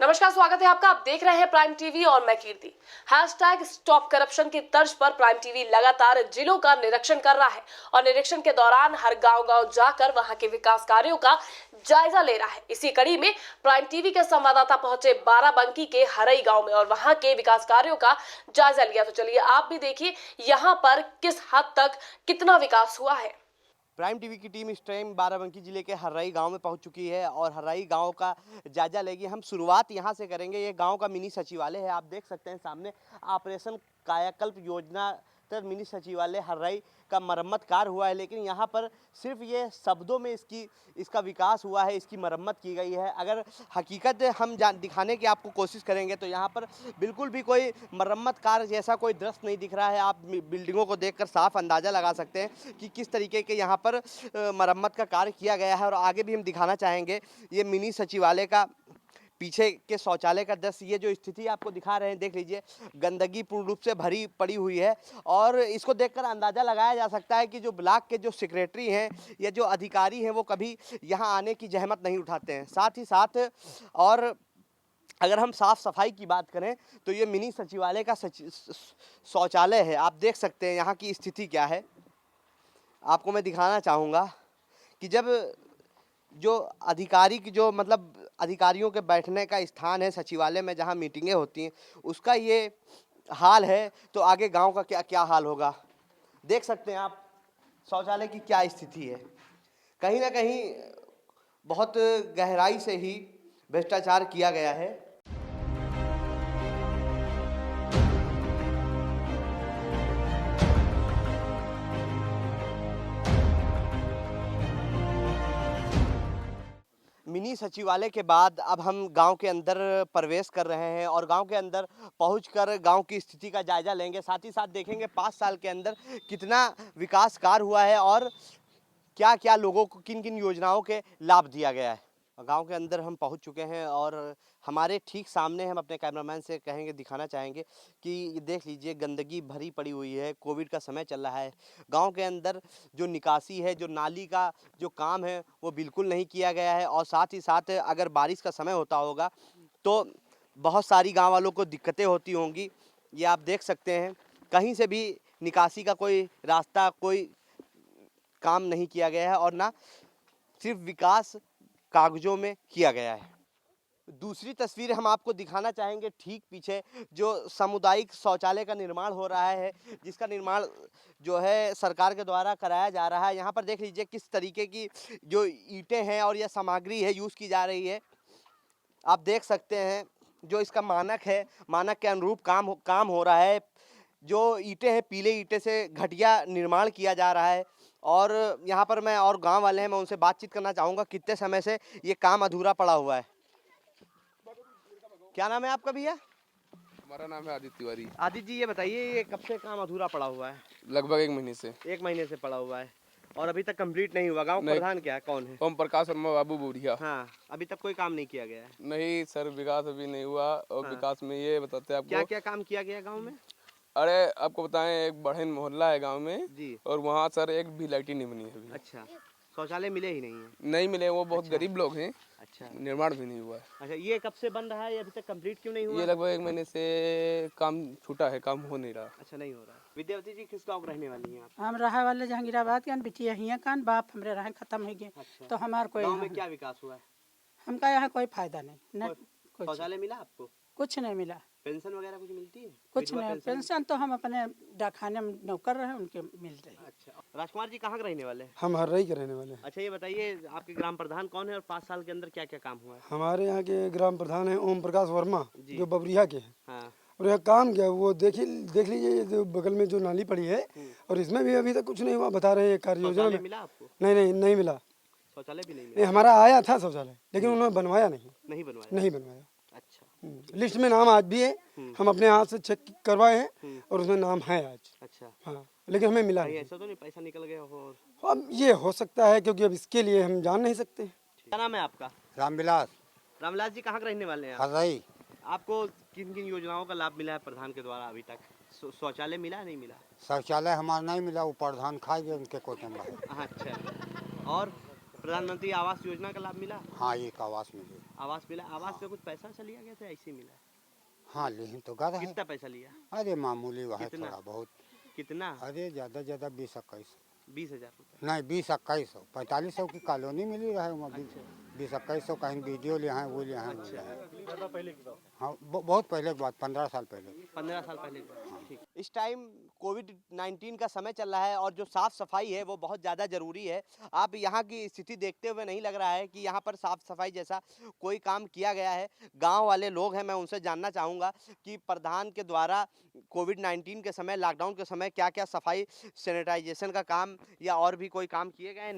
नमस्कार, स्वागत है आपका। आप देख रहे हैं प्राइम टीवी और मैं कीर्ति। हैशटैग स्टॉप करप्शन की तर्ज पर प्राइम टीवी लगातार जिलों का निरीक्षण कर रहा है और निरीक्षण के दौरान हर गांव-गांव जाकर वहां के विकास कार्यों का जायजा ले रहा है। इसी कड़ी में प्राइम टीवी के संवाददाता पहुंचे बाराबंकी के हरई गांव में और वहां के विकास कार्यों का जायजा लिया। तो चलिए आप भी देखिए यहाँ पर किस हद तक कितना विकास हुआ है। प्राइम टीवी की टीम इस टाइम बाराबंकी जिले के हर्राई गांव में पहुंच चुकी है और हर्राई गांव का जायजा लेगी। हम शुरुआत यहां से करेंगे। ये गांव का मिनी सचिवालय है। आप देख सकते हैं सामने ऑपरेशन कायाकल्प योजना तक मिनी सचिवालय हर्राई का मरम्मत कार्य हुआ है, लेकिन यहाँ पर सिर्फ ये शब्दों में इसका विकास हुआ है, इसकी मरम्मत की गई है। अगर हकीकत हम दिखाने की आपको कोशिश करेंगे तो यहाँ पर बिल्कुल भी कोई मरम्मत कार्य जैसा कोई दृश्य नहीं दिख रहा है। आप बिल्डिंगों को देखकर साफ अंदाज़ा लगा सकते हैं कि किस तरीके के यहाँ पर मरम्मत का कार्य किया गया है। और आगे भी हम दिखाना चाहेंगे ये मिनी सचिवालय का पीछे के शौचालय का दृश्य। ये जो स्थिति आपको दिखा रहे हैं, देख लीजिए, गंदगी पूर्ण रूप से भरी पड़ी हुई है और इसको देखकर अंदाज़ा लगाया जा सकता है कि जो ब्लॉक के जो सेक्रेटरी हैं या जो अधिकारी हैं वो कभी यहाँ आने की जहमत नहीं उठाते हैं। साथ ही साथ और अगर हम साफ़ सफाई की बात करें तो ये मिनी सचिवालय का शौचालय है। आप देख सकते हैं यहाँ की स्थिति क्या है। आपको मैं दिखाना चाहूँगा कि जब जो अधिकारी की जो मतलब अधिकारियों के बैठने का स्थान है सचिवालय में, जहां मीटिंगें होती हैं, उसका ये हाल है तो आगे गांव का क्या क्या हाल होगा। देख सकते हैं आप शौचालय की क्या स्थिति है। कहीं ना कहीं बहुत गहराई से ही भ्रष्टाचार किया गया है। मिनी सचिवालय के बाद अब हम गांव के अंदर प्रवेश कर रहे हैं और गांव के अंदर पहुंचकर गांव की स्थिति का जायजा लेंगे। साथ ही साथ देखेंगे 5 साल के अंदर कितना विकास कार्य हुआ है और क्या क्या लोगों को किन किन योजनाओं के लाभ दिया गया है। गांव के अंदर हम पहुंच चुके हैं और हमारे ठीक सामने हम अपने कैमरामैन से कहेंगे, दिखाना चाहेंगे कि ये देख लीजिए, गंदगी भरी पड़ी हुई है। कोविड का समय चल रहा है। गांव के अंदर जो निकासी है, जो नाली का जो काम है, वो बिल्कुल नहीं किया गया है। और साथ ही साथ अगर बारिश का समय होता होगा तो बहुत सारी गाँव वालों को दिक्कतें होती होंगी। ये आप देख सकते हैं, कहीं से भी निकासी का कोई रास्ता, कोई काम नहीं किया गया है और ना सिर्फ विकास कागजों में किया गया है। दूसरी तस्वीर हम आपको दिखाना चाहेंगे। ठीक पीछे जो सामुदायिक शौचालय का निर्माण हो रहा है, जिसका निर्माण जो है सरकार के द्वारा कराया जा रहा है। यहाँ पर देख लीजिए किस तरीके की जो ईंटें हैं और यह सामग्री है यूज़ की जा रही है। आप देख सकते हैं जो इसका मानक है, मानक के अनुरूप काम हो रहा है। जो ईंटें हैं, पीले ईंटे से घटिया निर्माण किया जा रहा है। और यहाँ पर मैं और गांव वाले हैं, मैं उनसे बातचीत करना चाहूँगा कितने समय से ये काम अधूरा पड़ा हुआ है। क्या नाम है आपका भैया? हमारा नाम है आदित्य तिवारी। आदित्य जी, ये बताइए, ये कब से काम अधूरा पड़ा हुआ है? लगभग 1 महीने से। 1 महीने से पड़ा हुआ है और अभी तक कंप्लीट नहीं हुआ। गांव प्रधान क्या है, कौन है? ओम प्रकाश शर्मा बाबू बुढ़िया। हाँ, अभी तक कोई काम नहीं किया गया है। नहीं सर, विकास अभी नहीं हुआ। और हाँ। विकास में ये बताते हैं आपको क्या क्या काम किया गया गाँव में? अरे आपको बताएं, एक बढ़ेन मोहल्ला है गांव में जी। और वहाँ सर एक भी लाइट नहीं बनी है अभी। अच्छा, शौचालय मिले ही नहीं है? नहीं मिले, वो बहुत अच्छा। गरीब लोग हैं। अच्छा, निर्माण भी नहीं हुआ है। अच्छा, ये कब से बन रहा है, ये अभी तक कंप्लीट क्यों नहीं हुआ? ये लगभग 1 महीने से काम छूटा है, काम हो नहीं रहा। अच्छा, नहीं हो रहा है। विद्यावती जी, किस गाँव रहने वाली हैं आप? हम रहे वाले जहांगीराबाद के, बिटिया हियां कान, बाप हमरे रहे खत्म हो गए। अच्छा। तो हमार कोई गाँव में क्या विकास हुआ है? हमका यहाँ कोई फायदा नहीं, न कुछ शौचालय मिला आपको? कुछ नहीं मिला, पेंशन वगैरह कुछ मिलती है? कुछ विधवा नहीं। पेंशन तो हम अपने डाकखाने में नौकर रहे, उनके मिल रही है। अच्छा, राजकुमार जी कहाँ के रहने वाले हैं? हम हर्राई के रहने वाले हैं। अच्छा, ये बताइए, आपके ग्राम प्रधान कौन है और 5 साल के अंदर क्या क्या काम हुआ है? हमारे यहाँ के ग्राम प्रधान हैं ओम प्रकाश वर्मा, जी। जो बबरिया के हैं। हाँ। और यह काम क्या है वो देख लीजिए, ये जो बगल में जो नाली पड़ी है और इसमें भी अभी तक कुछ नहीं हुआ। बता रहे हैं कार्य योजना शौचालय में। मिला आपको? नहीं मिला। शौचालय भी नहीं नहीं, मिला? हमारा आया था शौचालय, लेकिन उन्होंने बनवाया नहीं। नहीं बनवाया? नहीं बनवाया। अच्छा। लिस्ट में नाम आज भी है, हम अपने हाथ से चेक करवाए हैं और उसमें नाम है आज। अच्छा, हाँ, लेकिन हमें मिला भाई नहीं। ऐसा तो नहीं पैसा निकल गया हो? अब ये हो सकता है, क्योंकि अब इसके लिए हम जान नहीं सकते। क्या नाम है आपका? रामविलास रामविलास जी, कहाँ के रहने वाले हैं आप? हर्राई। आपको किन किन योजनाओं का लाभ मिला है प्रधान के द्वारा अभी तक? शौचालय मिला नहीं मिला? शौचालय हमारा नहीं मिला, वो प्रधान खाए गए उनके कोटे में। अच्छा, और प्रधानमंत्री आवास योजना का लाभ मिला? हाँ, एक आवास मिली। आवास मिला? आवास पे कुछ पैसा वैसा लिया गया था, ऐसे ही मिला? हाँ लिए तो गए हैं। कितना पैसा लिया? अरे मामूली वह कितना? थोड़ा बहुत। कितना? अरे ज़्यादा 20-21 20,000 रुपये? नहीं 20-21 4500 की कॉलोनी मिली रहे वहाँ 20-21 कहीं वीडियो ले हैं वो ले हैं। हाँ बहुत पहले की बात 15 साल पहले। 15 साल पहले की बात। ठीक। इस टाइम कोविड-19 का समय चल रहा है और जो साफ सफाई है वो बहुत ज़्यादा ज़रूरी है। आप यहाँ की स्थिति देखते हुए नहीं लग रहा है कि यहाँ पर साफ सफाई जैसा कोई काम किया गया है। गांव वाले लोग हैं, मैं उनसे जानना चाहूँगा कि प्रधान के द्वारा कोविड-19 के समय, लॉकडाउन के समय क्या क्या सफाई सैनिटाइजेशन का काम या और भी कोई काम किए गए?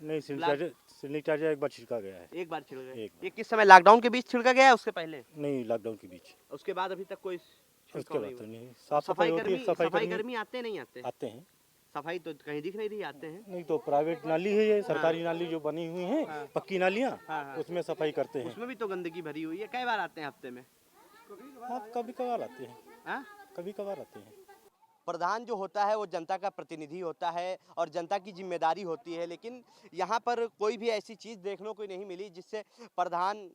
नहीं, सैनिटाइजर एक बार छिड़का गया है। एक बार छिड़का गया? एक बार। ये किस समय, लॉकडाउन के बीच छिड़का गया है उसके पहले? नहीं, लॉकडाउन के बीच। उसके बाद अभी तक कोई उसके छिड़काव बाद नहीं तो हुआ? नहीं। साफ सफाई होती है, सफाई कर्मी आते नहीं आते? आते हैं। सफाई तो कहीं दिख नहीं रही, आते हैं। नहीं तो प्राइवेट नाली है ये, सरकारी नाली जो बनी हुई है, पक्की नालियाँ, हाँ। उसमें सफाई करते हैं। उसमें भी तो गंदगी भरी हुई है। कई बार आते हैं हफ्ते में? आप कभी कभार आते हैं, हाँ? कभी कभार आते हैं। प्रधान जो होता है वो जनता का प्रतिनिधि होता है और जनता की जिम्मेदारी होती है, लेकिन यहाँ पर कोई भी ऐसी चीज़ देखने को नहीं मिली जिससे प्रधान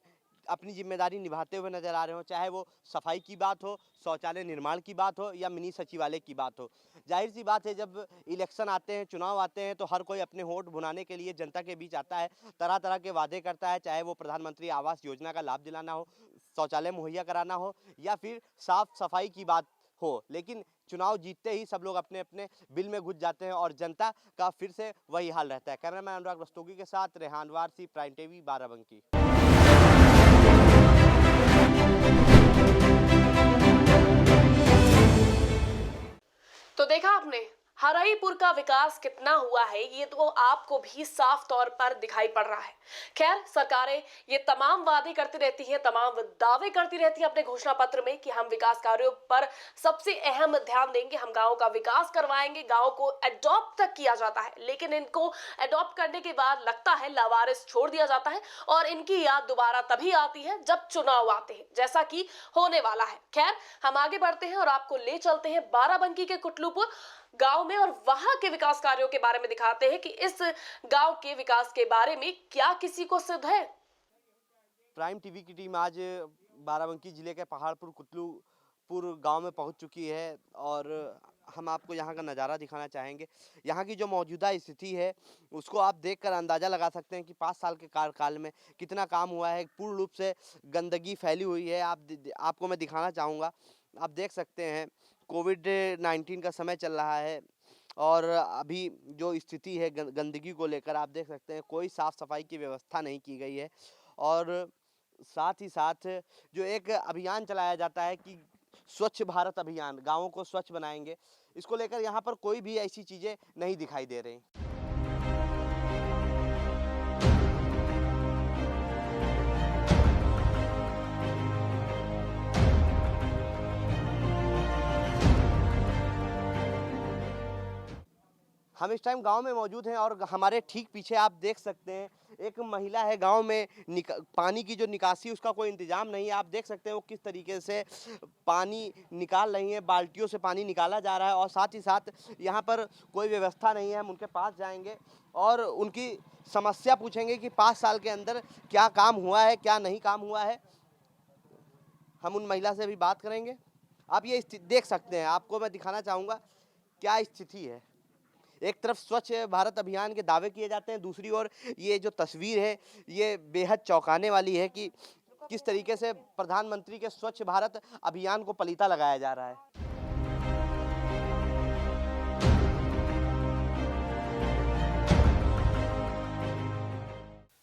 अपनी जिम्मेदारी निभाते हुए नजर आ रहे हो। चाहे वो सफाई की बात हो, शौचालय निर्माण की बात हो या मिनी सचिवालय की बात हो। जाहिर सी बात है, जब इलेक्शन आते हैं, चुनाव आते हैं, तो हर कोई अपने वोट भुनाने के लिए जनता के बीच आता है, तरह तरह के वादे करता है, चाहे वो प्रधानमंत्री आवास योजना का लाभ दिलाना हो, शौचालय मुहैया कराना हो या फिर साफ सफाई की बात हो। लेकिन चुनाव जीतते ही सब लोग अपने अपने बिल में घुस जाते हैं और जनता का फिर से वही हाल रहता है। कैमरामैन अनुराग रस्तोगी के साथ रेहान वारसी, प्राइम टीवी, बाराबंकी। तो देखा आपने हराईपुर का विकास कितना हुआ है, ये तो आपको भी साफ तौर पर दिखाई पड़ रहा है। खैर, सरकारें ये तमाम वादे करती रहती हैं, तमाम दावे करती रहती हैं अपने घोषणा पत्र में कि हम विकास कार्यों पर सबसे अहम ध्यान देंगे, हम गांव का विकास करवाएंगे, गांव को एडॉप्ट तक किया जाता है, लेकिन इनको एडॉप्ट करने के बाद लगता है लावारिस छोड़ दिया जाता है और इनकी याद दोबारा तभी आती है जब चुनाव आते हैं, जैसा कि होने वाला है। खैर, हम आगे बढ़ते हैं और आपको ले चलते हैं बाराबंकी के कुटलूपुर गांव में और वहां के विकास कार्यों के बारे में दिखाते हैं कि इस गांव के विकास के बारे में क्या किसी को सिद्ध है। प्राइम टीवी की टीम आज बाराबंकी जिले के पहाड़पुर कुतलूपुर गांव में पहुंच चुकी है और हम आपको यहां का नज़ारा दिखाना चाहेंगे। यहां की जो मौजूदा स्थिति है उसको आप देखकर अंदाज़ा लगा सकते हैं कि 5 साल के कार्यकाल में कितना काम हुआ है। पूर्ण रूप से गंदगी फैली हुई है। आपको मैं दिखाना चाहूँगा। आप देख सकते हैं कोविड-19 का समय चल रहा है और अभी जो स्थिति है गंदगी को लेकर आप देख सकते हैं, कोई साफ़ सफाई की व्यवस्था नहीं की गई है। और साथ ही साथ जो एक अभियान चलाया जाता है कि स्वच्छ भारत अभियान, गाँवों को स्वच्छ बनाएंगे, इसको लेकर यहाँ पर कोई भी ऐसी चीज़ें नहीं दिखाई दे रही। हम इस टाइम गांव में मौजूद हैं और हमारे ठीक पीछे आप देख सकते हैं एक महिला है। गांव में पानी की जो निकासी उसका कोई इंतजाम नहीं है। आप देख सकते हैं वो किस तरीके से पानी निकाल रही हैं, बाल्टियों से पानी निकाला जा रहा है और साथ ही साथ यहाँ पर कोई व्यवस्था नहीं है। हम उनके पास जाएंगे और उनकी समस्या पूछेंगे कि 5 साल के अंदर क्या काम हुआ है, क्या नहीं काम हुआ है। हम उन महिला से भी बात करेंगे। आप ये देख सकते हैं, आपको मैं दिखाना चाहूँगा क्या स्थिति है। एक तरफ स्वच्छ भारत अभियान के दावे किए जाते हैं, दूसरी ओर ये जो तस्वीर है ये बेहद चौंकाने वाली है कि किस तरीके से प्रधानमंत्री के स्वच्छ भारत अभियान को पलीता लगाया जा रहा है।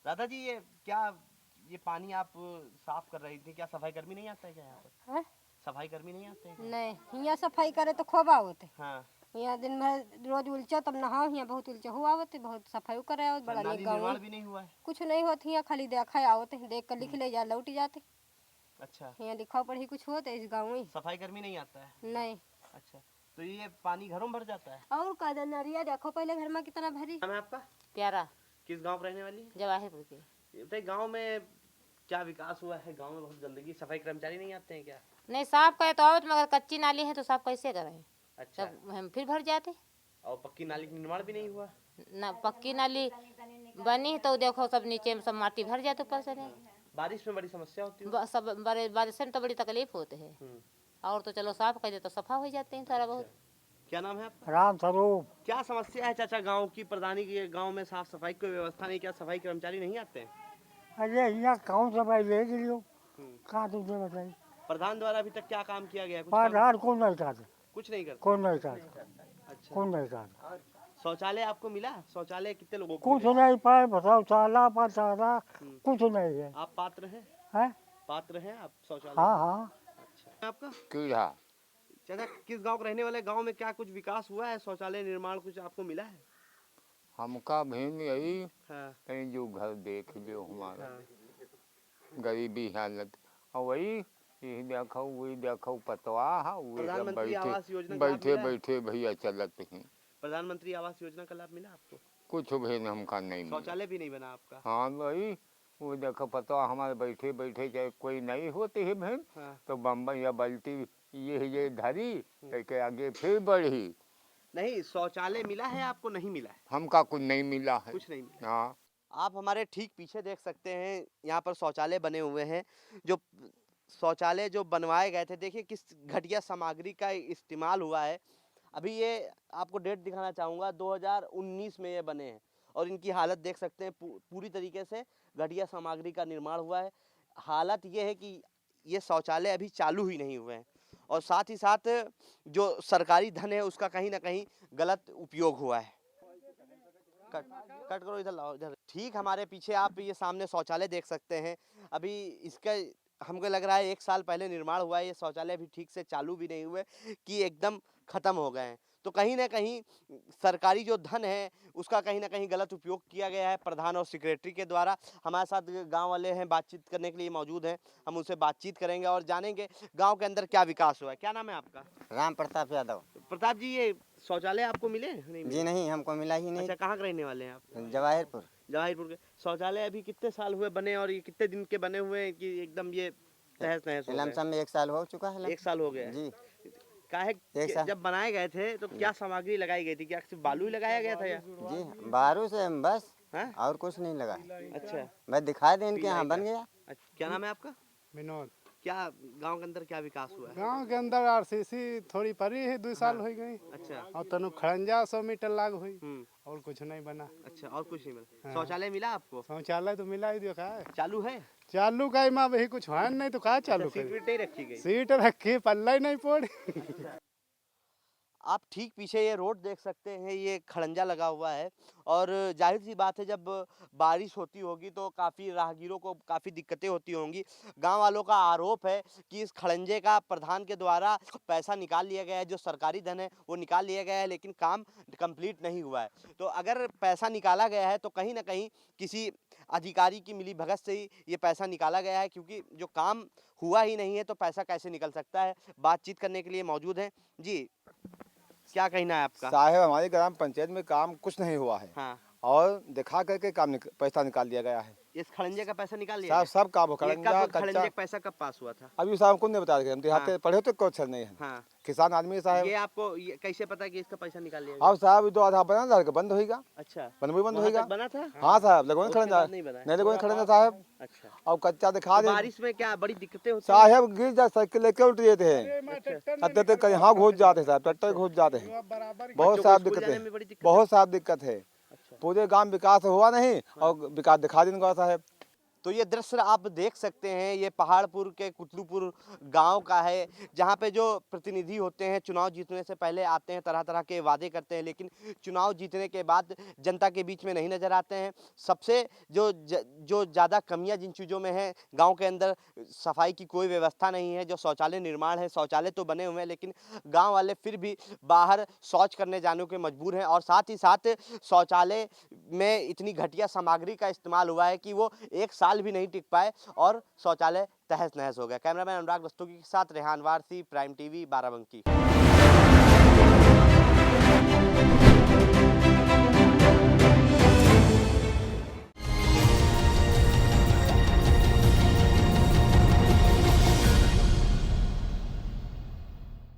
दादा जी, ये पानी आप साफ कर रही थी, क्या सफाई कर्मी नहीं आता है क्या यहाँ पर? हैं? सफाई कर्मी नहीं आते हैं क्या? नहीं, यहाँ सफाई करे तो खोबा होते। हाँ, यहाँ दिन भर रोज उलचो तब नहाओ, यहाँ बहुत उलचो हुआ होते, बहुत सफाई करे आवत, बड़ा नाली निक गाँव निर्माण भी नहीं हुआ है। कुछ नहीं होती, यहाँ खाली देखा आवत, देख कर लिख ले जा लौट जाते। अच्छा, यहाँ लिखा पढ़ी कुछ होते इस गाँव में सफाई कर्मी नहीं आता है। नहीं। अच्छा, तो ये पानी घरों में भर जाता है? और का नरिया देखो पहले घर में कितना भरी। नाम है आपका? प्यारा किस गांव रहने वाली है? जवाहिरपुर के। ये बताइए, गांव में क्या विकास हुआ है? गांव में बहुत गंदगी, सफाई कर्मचारी नहीं आते हैं क्या? नहीं साफ करे तो आवत, मगर कच्ची नाली है तो साफ कैसे करें? अच्छा, तब हम फिर भर जाते। और पक्की नाली का निर्माण भी नहीं हुआ? ना पक्की नाली बनी तो देखो सब नीचे में सब माटी भर जाते ऊपर से नहीं बारिश में बड़ी समस्या होती है। सब बड़े बारिश में तो बड़ी तकलीफ होती है। और तो चलो साफ कर दे तो सफा हो जाते हैं थोड़ा बहुत। क्या नाम है आपका? राम स्वरूप। क्या समस्या है चाचा गांव की? प्रधानी की गांव में साफ सफाई की व्यवस्था नहीं, क्या सफाई कर्मचारी नहीं आते हैं? अरे यहाँ कौन सफाई ले लियो कहाँ तुझे बताइए। प्रधान द्वारा अभी तक क्या काम किया गया? आधार कौन नहीं करता, कुछ नहीं करते। कौन नहीं करता, अच्छा, कौन नहीं करता, शौचालय आपको मिला? शौचालय कितने लोगों को कुछ मिला? नहीं पाए बताओ चाला पाता कुछ नहीं है। आप पात्र हैं? हैं? पात्र हैं आप शौचालय? हाँ हाँ। अच्छा, आपका कीड़ा चाचा किस गांव के रहने वाले? गांव में क्या कुछ विकास हुआ है? शौचालय निर्माण कुछ आपको मिला है? हमका भी यही हाँ, कहीं जो घर देख लो हमारा हाँ। गरीबी हालत और वही यही देखो वही देखो पतवा है वही सब प्रधानमंत्री आवास योजना का लाभ बैठे मिला है? बैठे भैया चलत हैं। प्रधानमंत्री आवास योजना का लाभ मिला आपको? कुछ भी हमका नहीं मिला। शौचालय भी नहीं बना आपका? हाँ वही वो देखो पतवा हमारे बैठे बैठे चाहे कोई नहीं होती है बहन हाँ। तो बम्बई या बल्टी ये धरी के आगे फिर बढ़ी। नहीं, शौचालय मिला है आपको? नहीं मिला है? हमका कुछ नहीं मिला है। कुछ नहीं मिला। हाँ आप हमारे ठीक पीछे देख सकते हैं, यहाँ पर शौचालय बने हुए हैं। जो शौचालय जो बनवाए गए थे, देखिए किस घटिया सामग्री का इस्तेमाल हुआ है। अभी ये आपको डेट दिखाना चाहूँगा, 2019 में ये बने हैं और इनकी हालत देख सकते हैं, पूरी तरीके से घटिया सामग्री का निर्माण हुआ है। हालत ये है कि ये शौचालय अभी चालू ही नहीं हुए हैं और साथ ही साथ जो सरकारी धन है उसका कहीं ना कहीं गलत उपयोग हुआ है। कट कट करो, इधर लाओ, इधर। ठीक हमारे पीछे आप ये सामने शौचालय देख सकते हैं। अभी इसका हमको लग रहा है 1 साल पहले निर्माण हुआ है। ये शौचालय भी ठीक से चालू भी नहीं हुए कि एकदम ख़त्म हो गए हैं। तो कहीं ना कहीं सरकारी जो धन है उसका कहीं ना कहीं गलत उपयोग किया गया है प्रधान और सेक्रेटरी के द्वारा। हमारे साथ गांव वाले हैं, बातचीत करने के लिए मौजूद हैं। हम उनसे बातचीत करेंगे और जानेंगे गांव के अंदर क्या विकास हुआ है। क्या नाम है आपका? राम प्रताप यादव। प्रताप जी, ये शौचालय आपको मिले? नहीं मिले? जी नहीं, हमको मिला ही नहीं। अच्छा, कहाँ के रहने वाले हैं आप? जवाहिरपुर। जवाहिरपुर के। शौचालय अभी कितने साल हुए बने और ये कितने दिन के बने हुए हैं कि एकदम ये तहस नहस हो गए? लमसम में 1 साल हो चुका है। 1 साल हो गया है। जी। काहे एक साल। जब बनाए गए थे तो क्या सामग्री लगाई गई थी? क्या सिर्फ बालू ही लगाया गया था या? जी, बारू से बस हाँ? और कुछ नहीं लगा। अच्छा, मैं दिखा दें इनके यहाँ बन गया। अच्छा, क्या नाम है आपका? विनोद। क्या गांव के अंदर क्या विकास हुआ है? गांव के अंदर आरसीसी थोड़ी पड़ी है, 2 साल हो गई अच्छा। और तनु खड़ंजा 100 मीटर लाग हुई हम्म। और कुछ नहीं बना। अच्छा, और कुछ नहीं मिला? हाँ। शौचालय मिला आपको? शौचालय तो मिला ही देखा है, चालू है? चालू का माँ वही कुछ है नहीं तो कहा चालू सीट कर। वीट नहीं रखी गई? सीट रखी पल्ला ही नहीं पड़ी। आप ठीक पीछे ये रोड देख सकते हैं, ये खड़ंजा लगा हुआ है और जाहिर सी बात है जब बारिश होती होगी तो काफ़ी राहगीरों को काफ़ी दिक्कतें होती होंगी। गांव वालों का आरोप है कि इस खड़ंजे का प्रधान के द्वारा पैसा निकाल लिया गया है, जो सरकारी धन है वो निकाल लिया गया है, लेकिन काम कंप्लीट नहीं हुआ है। तो अगर पैसा निकाला गया है तो कहीं ना कहीं किसी अधिकारी की मिली भगत से ही ये पैसा निकाला गया है, क्योंकि जो काम हुआ ही नहीं है तो पैसा कैसे निकल सकता है। बातचीत करने के लिए मौजूद हैं। जी, क्या कहना है आपका? साहब, हमारी ग्राम पंचायत में काम कुछ नहीं हुआ है। हाँ। और दिखा करके पैसा निकाल दिया गया है। इस खड़ंजे का पैसा निकाल लिया साहब गया? सब काम हो ये खड़ंजा कब खड़ंजे कच्चा। का पैसा कब पास हुआ था? अभी साहब को नहीं बता रहे, हम देहाते हाँ। पढ़े तो कुछ नहीं है। हाँ। किसान आदमी साहब। ये आपको ये कैसे पता कि इसका पैसा निकाल लिया गया? अब साहब तो आधा बना था, बंद होगा। अच्छा, बनबू बंद वहाँ होगा। तक बना था? हाँ साहब, लगो उसके खड़ंजा बाद नहीं बना है? नहीं, लगो खड़ंजा साहब। अच्छा, अब कच्चा दिखा तो दे। बारिश में क्या बड़ी दिक्कतें होती हैं? साहब गिर जा साइकिल लेके उठ जाते हैं, अत्ते तक यहाँ घुस जाते साहब, ट्रैक्टर घुस जाते हैं। बहुत बच्चों को साहब स्कूल दिक्कत जाने है, में बड़ी दिक्कत बहुत साहब दिक्कत है। अच्छा। पूरे गांव विकास हुआ नहीं और विकास दिखा देंगे साहब। तो ये दृश्य आप देख सकते हैं, ये पहाड़पुर के कुतलूपुर गांव का है, जहां पे जो प्रतिनिधि होते हैं चुनाव जीतने से पहले आते हैं, तरह तरह के वादे करते हैं, लेकिन चुनाव जीतने के बाद जनता के बीच में नहीं नजर आते हैं। सबसे जो ज़्यादा कमियां जिन चीज़ों में है, गांव के अंदर सफाई की कोई व्यवस्था नहीं है। जो शौचालय निर्माण है, शौचालय तो बने हुए हैं लेकिन गाँव वाले फिर भी बाहर शौच करने जाने के मजबूर हैं और साथ ही साथ शौचालय में इतनी घटिया सामग्री का इस्तेमाल हुआ है कि वो 1 साल भी नहीं टिक पाए और शौचालय तहस नहस हो गया। कैमरामैन अनुराग रस्तोगी के साथ रेहान वारसी, प्राइम टीवी, बाराबंकी।